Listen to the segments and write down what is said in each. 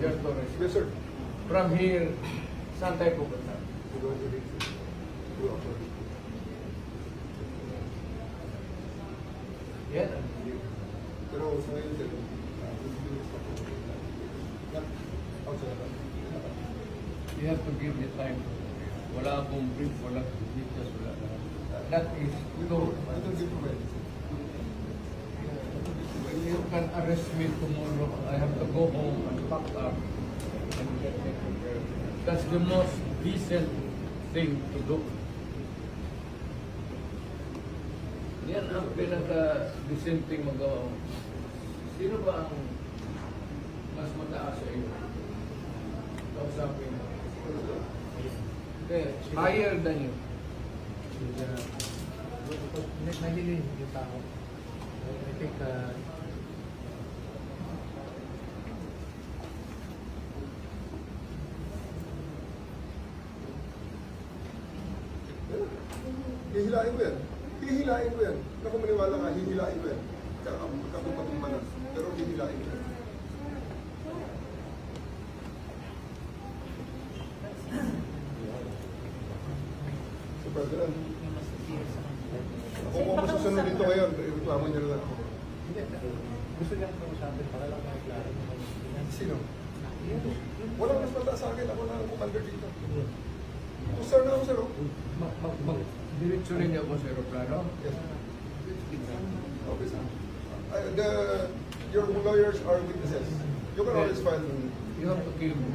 George Torres. Yes, sir. From here, saan tayo pupunta? Yan. Pero sa ngayon, sir, you have to give me time. Wala akong brief, wala details, wala. That is true. You can arrest me tomorrow. I have to go home and pack up and get me prepared. That's the most decent thing to do. Yan ang pinaka-decent thing magawa. Sino ba ang mas mataas sa iyo? Kausapin mo. Okay, higher than you. Nahilin yung tao. I think hihilain ko yan. Hihilain ko yan. Naku, maniwala ka, hihilain ko yan. Kakumpatumba na. Pero hihilain ko yan. So, President, kung masusunod dito ngayon, reklamo niyo lang ako. gusto niya kung sabi para lang maklaro. Sino? Walang mas mata sa akin. Ako na ang commander dito. Sir na ako, sir. Diretso rin niya ako sa aeroplano. Yes. Okay, sir. Your lawyers are witnesses. You can always file. You have to kill me.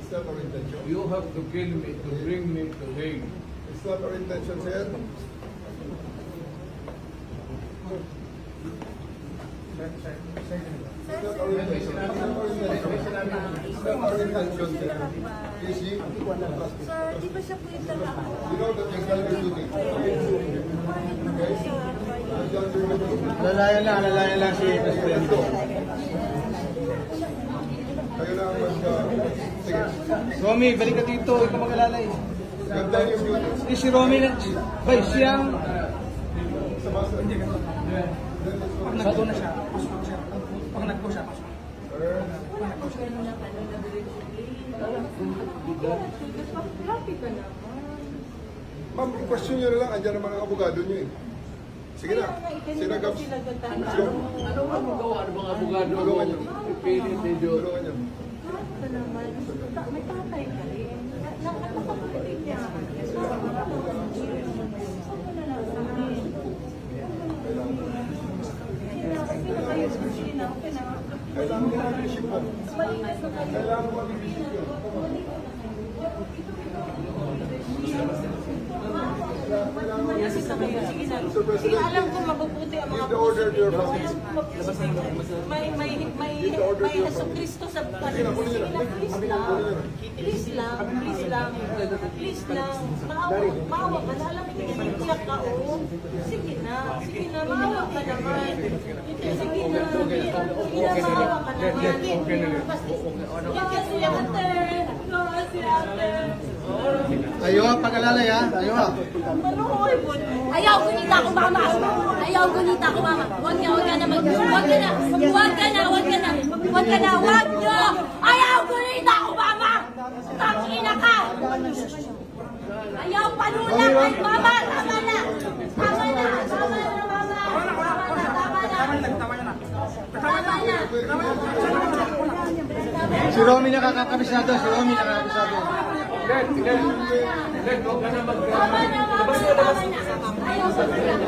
It's not our intention. You have to kill me to bring me to Hague. It's not our intention, sir. It's not our intention. It's not our intention, sir. You see? Sir, di ba siya po yung talaga? You know that you've done your duty. Okay? You've done your duty. Lalayan lang si Presidente. Kayo na ang sige. Romy, balik ka dito. Ikaw mag-alalay. You've done your duty. Si Romy na... Bay, siyang... Sa basa. Pag nagpo na siya, pasok siya. Pag nagpo siya, pasok. Sir. Happy ka naman. Ma'am, question nyo na lang. Andiyan naman ang abogado nyo eh. Sige na. Sinagap. Ano ang magawa? Ano bang abogado mo? Pipilit ni Diyos. Tulungan nyo. Ito naman. May tatay ka rin. Nakakapagpalit niya. Saan ka na lang sa akin? Kailangan mo mag-isip mo. Kailangan mo mag-isip mo. Mr. President, Alam ko mabubuti ang mga give the order to your family. may Heso Kristo sa kanila. Please lang. Maawa ka na. Alam mo, iyak ka o. Sige na, maawa ka naman. Sige na, maawa ka naman. Ayaw ha, pag-alalay ha. Ayaw ha. Ayaw, gunita ko mama. Ayaw, gunita ko mama. Huwag ka na. Ayaw, gunita ko mama. Tangina ka. Ayaw, panulang. Ay, mama, tama na. Si Romy nakakakabisado. Huwag ka na Tama na. Ayaw, panulang.